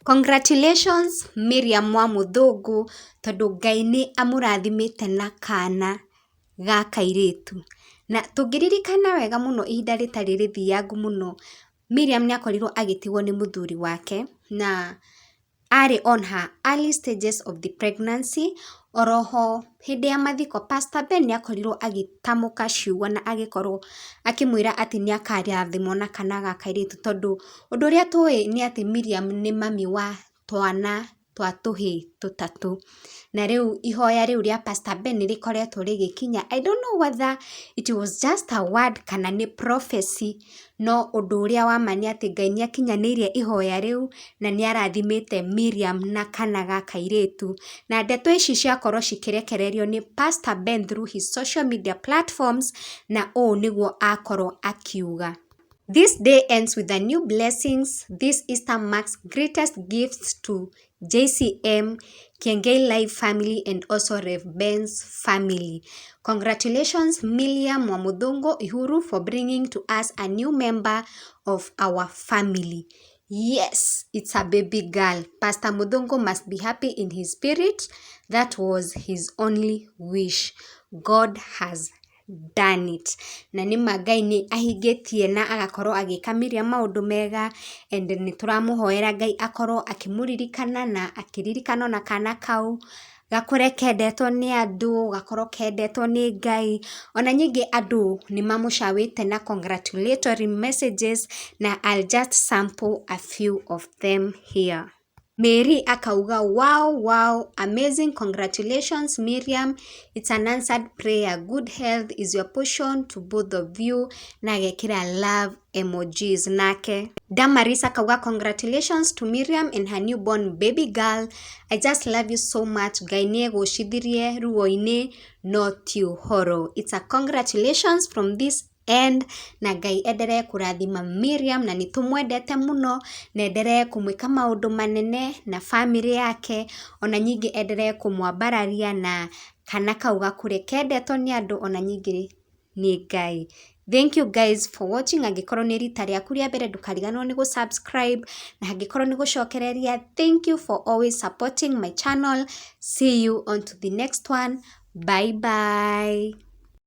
Congratulations Miriam Wamuthungu tondu Ngai ni amurathimite na kana ga kairetu. Na tungiririkana wega muno ihinda ritari rithiangu muno, Miriam ni akorirwo agitigwo ni muthuri wake na ari on her early stages of the pregnancy. Oroho hindi ya mathiko Pastor Ben ni akorirwo agitamuka ciugo na agikorwo akimwira ati ni akarathimwo na kana ga kairetu tondu undu uria tui ni ati Miriam ni mami wa twana twa tuhi tutatu. Na riu ihoya riu ria Pastor Ben rikoretwo rigikinya. I don't know whether it was just a word kana ni prophecy, no undu uria wa mani ati Ngai ni akinyanirie ihoya riu na ni arathimite Miriam na kana ga kairetu. Na ndeto ici ciakorwo cikirekererio ni Pastor Ben through his social media platforms, na niguo akorwo akiuga. This day ends with the new blessings. This Easter marks greatest gifts to JCM, Kiengei Live family, and also Rev Ben's family. Congratulations, Miriam Wamuthungu Ihuru, for bringing to us a new member of our family. Yes, it's a baby girl. Pastor Muthungu must be happy in his spirit. That was his only wish. God has done it. Na ni Ngai ni ahingitie na agakorwo agika Miriam maundu mega, and ni turamuhoera Ngai akorwo akimuririkana na akiririkana na kana kau gakore kendetwo ni andu, gakorwo kendetwo ni Ngai. Ona nyingi andu ni mamucawite na congratulatory messages, na I'll just sample a few of them here. Mary akauga, wow, amazing, congratulations Miriam, it's an answered prayer, good health is your portion to both of you, na agekira love emojis nake. Damaris akauga, congratulations to Miriam and her newborn baby girl, I just love you so much, Ngai ni egucithirie ruo-ini no ti uhoro. It's a congratulations from this end, na Ngai endelee kurathima Miriam, na nitumwendete muno, na endelee kumwika maundu manene na family yake, ona nyingi endelee kumwambararia na kana kau gakure kendetwo ni andu, ona nyingi ni Ngai. Thank you guys for watching. Angikorwo ni rita riaku ria mbere, ndukariganwo ni subscribe, na angikorwo ni gucokereria, thank you for always supporting my channel. See you on to the next one. Bye bye.